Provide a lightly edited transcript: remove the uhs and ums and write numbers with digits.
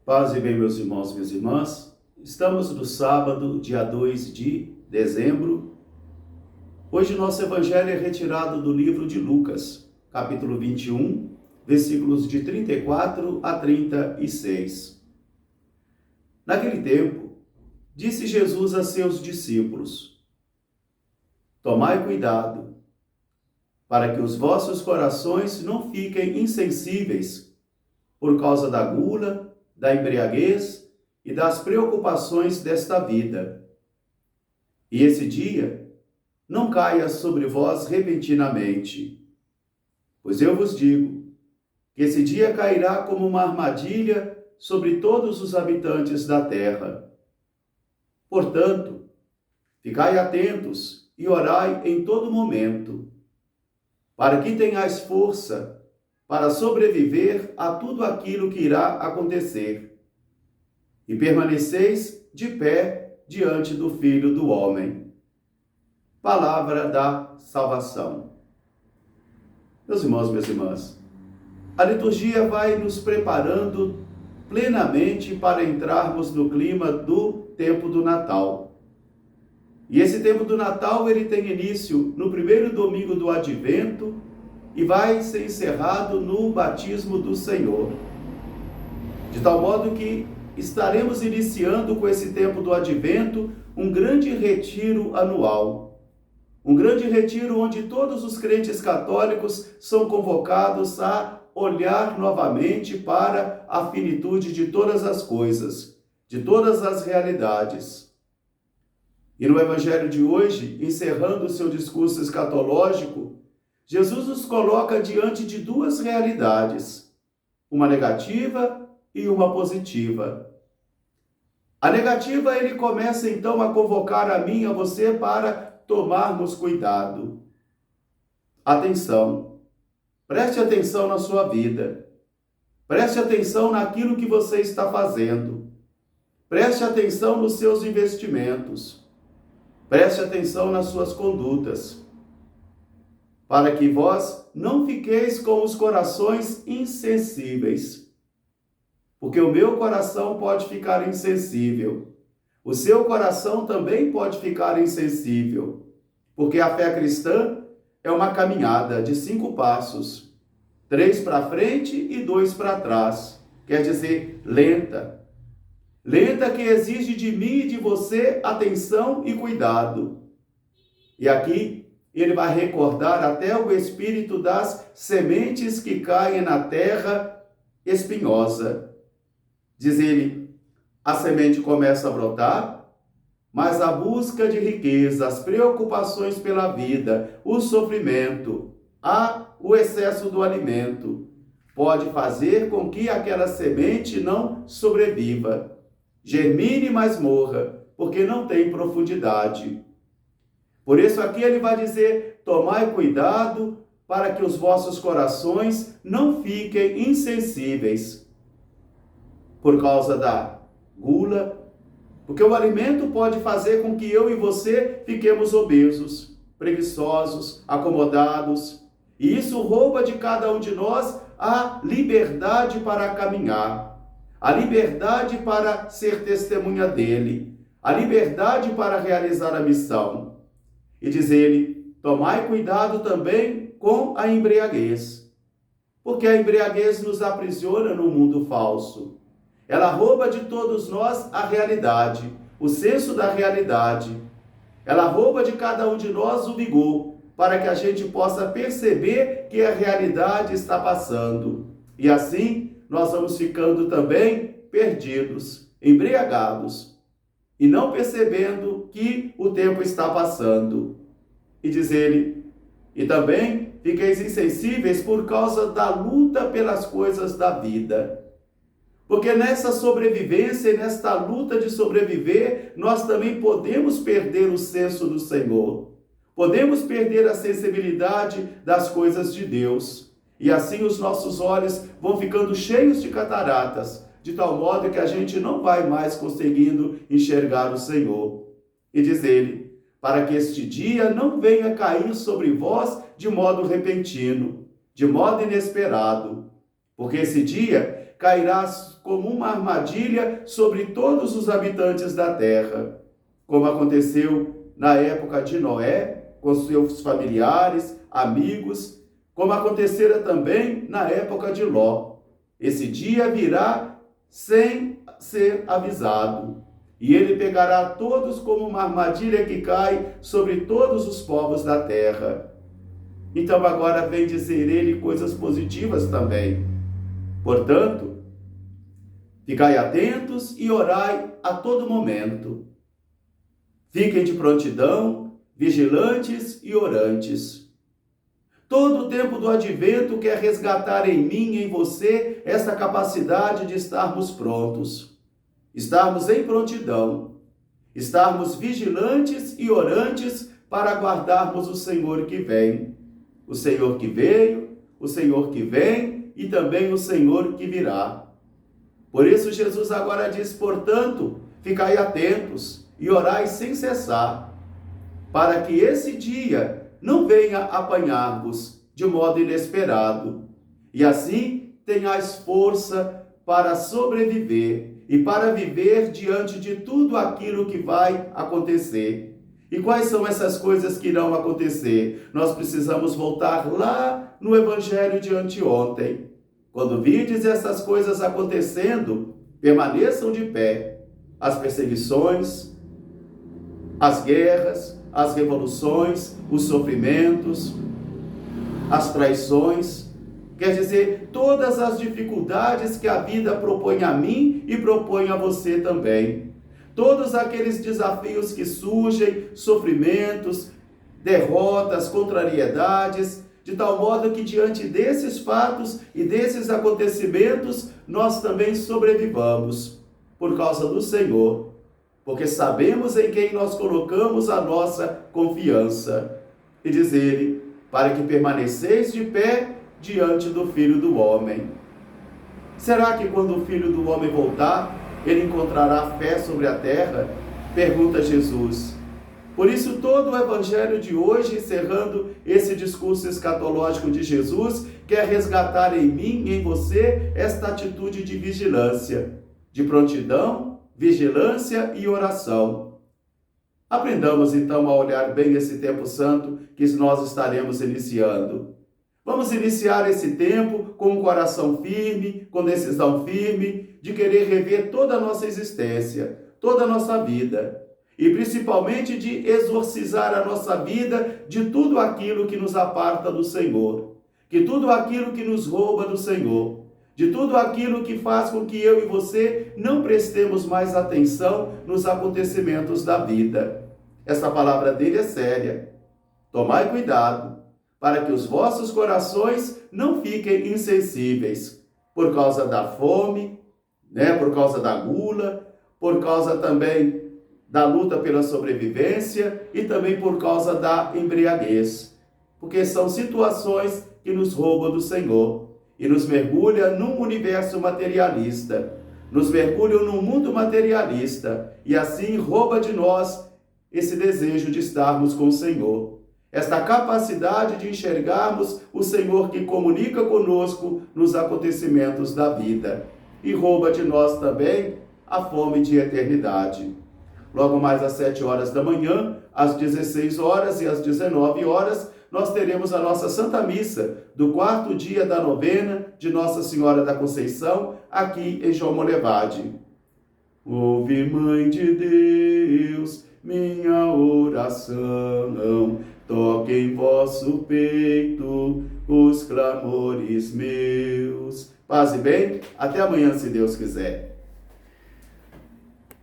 Paz e bem, meus irmãos e minhas irmãs. Estamos no sábado, dia 2 de dezembro. Hoje nosso evangelho é retirado do livro de Lucas, capítulo 21, versículos de 34 a 36. Naquele tempo, disse Jesus a seus discípulos: Tomai cuidado, para que os vossos corações não fiquem insensíveis por causa da gula, da embriaguez e das preocupações desta vida. E esse dia não caia sobre vós repentinamente, pois eu vos digo que esse dia cairá como uma armadilha sobre todos os habitantes da terra. Portanto, ficai atentos e orai em todo momento, para que tenhais força para sobreviver a tudo aquilo que irá acontecer, e permaneceis de pé diante do Filho do Homem. Palavra da salvação. Meus irmãos, minhas irmãs, a liturgia vai nos preparando plenamente para entrarmos no clima do tempo do Natal. E esse tempo do Natal, ele tem início no primeiro domingo do Advento, e vai ser encerrado no batismo do Senhor. De tal modo que estaremos iniciando com esse tempo do Advento um grande retiro anual. Um grande retiro onde todos os crentes católicos são convocados a olhar novamente para a finitude de todas as coisas, de todas as realidades. E no Evangelho de hoje, encerrando o seu discurso escatológico, Jesus nos coloca diante de duas realidades, uma negativa e uma positiva. A negativa, ele começa então a convocar a mim e a você para tomarmos cuidado. Atenção, preste atenção na sua vida, preste atenção naquilo que você está fazendo, preste atenção nos seus investimentos, preste atenção nas suas condutas, para que vós não fiqueis com os corações insensíveis. Porque o meu coração pode ficar insensível. O seu coração também pode ficar insensível. Porque a fé cristã é uma caminhada de 5 passos. 3 para frente e 2 para trás. Quer dizer, lenta. Lenta, que exige de mim e de você atenção e cuidado. E aqui ele vai recordar até o espírito das sementes que caem na terra espinhosa. Diz ele, a semente começa a brotar, mas a busca de riqueza, as preocupações pela vida, o sofrimento, o excesso do alimento, pode fazer com que aquela semente não sobreviva, germine, mas morra, porque não tem profundidade. Por isso aqui ele vai dizer, tomai cuidado para que os vossos corações não fiquem insensíveis por causa da gula, porque o alimento pode fazer com que eu e você fiquemos obesos, preguiçosos, acomodados, e isso rouba de cada um de nós a liberdade para caminhar, a liberdade para ser testemunha dele, a liberdade para realizar a missão. E diz ele, tomai cuidado também com a embriaguez, porque a embriaguez nos aprisiona no mundo falso. Ela rouba de todos nós a realidade, o senso da realidade. Ela rouba de cada um de nós o vigor, para que a gente possa perceber que a realidade está passando. E assim, nós vamos ficando também perdidos, embriagados, e não percebendo que o tempo está passando. E diz ele, e também fiqueis insensíveis por causa da luta pelas coisas da vida. Porque nessa sobrevivência e nesta luta de sobreviver, nós também podemos perder o senso do Senhor. Podemos perder a sensibilidade das coisas de Deus. E assim os nossos olhos vão ficando cheios de cataratas, de tal modo que a gente não vai mais conseguindo enxergar o Senhor. E diz ele, para que este dia não venha cair sobre vós de modo repentino, de modo inesperado, porque esse dia cairá como uma armadilha sobre todos os habitantes da terra, como aconteceu na época de Noé, com seus familiares, amigos, como acontecera também na época de Ló. Esse dia virá sem ser avisado, e ele pegará todos como uma armadilha que cai sobre todos os povos da terra. Então agora vem dizer ele coisas positivas também. Portanto, ficai atentos e orai a todo momento. Fiquem de prontidão, vigilantes e orantes. Todo o tempo do advento quer resgatar em mim e em você essa capacidade de estarmos prontos, estarmos em prontidão, estarmos vigilantes e orantes para aguardarmos o Senhor que vem. O Senhor que veio, o Senhor que vem e também o Senhor que virá. Por isso Jesus agora diz, portanto, ficai atentos e orai sem cessar, para que esse dia não venha apanhar-vos de modo inesperado, e assim tenhais força para sobreviver e para viver diante de tudo aquilo que vai acontecer. E quais são essas coisas que irão acontecer? Nós precisamos voltar lá no Evangelho de anteontem. Quando vides essas coisas acontecendo, permaneçam de pé. As perseguições, as guerras, as revoluções, os sofrimentos, as traições, quer dizer, todas as dificuldades que a vida propõe a mim e propõe a você também. Todos aqueles desafios que surgem, sofrimentos, derrotas, contrariedades, de tal modo que diante desses fatos e desses acontecimentos, nós também sobrevivamos por causa do Senhor, porque sabemos em quem nós colocamos a nossa confiança. E diz ele, para que permaneceis de pé diante do Filho do Homem. Será que quando o Filho do Homem voltar, ele encontrará fé sobre a terra? Pergunta Jesus. Por isso, todo o Evangelho de hoje, encerrando esse discurso escatológico de Jesus, quer resgatar em mim e em você esta atitude de vigilância, de prontidão, vigilância e oração. Aprendamos então a olhar bem esse tempo santo que nós estaremos iniciando. Vamos iniciar esse tempo com um coração firme, com decisão firme, de querer rever toda a nossa existência, toda a nossa vida. E principalmente de exorcizar a nossa vida de tudo aquilo que nos aparta do Senhor, de tudo aquilo que nos rouba do Senhor, de tudo aquilo que faz com que eu e você não prestemos mais atenção nos acontecimentos da vida. Essa palavra dele é séria. Tomai cuidado, para que os vossos corações não fiquem insensíveis, por causa da fome, por causa da gula, por causa também da luta pela sobrevivência e também por causa da embriaguez, porque são situações que nos roubam do Senhor e nos mergulha num universo materialista, nos mergulham num mundo materialista e assim rouba de nós esse desejo de estarmos com o Senhor. Esta capacidade de enxergarmos o Senhor que comunica conosco nos acontecimentos da vida e rouba de nós também a fome de eternidade. Logo mais às 7 horas da manhã, às 16 horas e às 19 horas, nós teremos a nossa Santa Missa do 4º dia da novena de Nossa Senhora da Conceição, aqui em João Molevade. Ouve, Mãe de Deus, minha oração, toque em vosso peito os clamores meus. Paz e bem, até amanhã, se Deus quiser.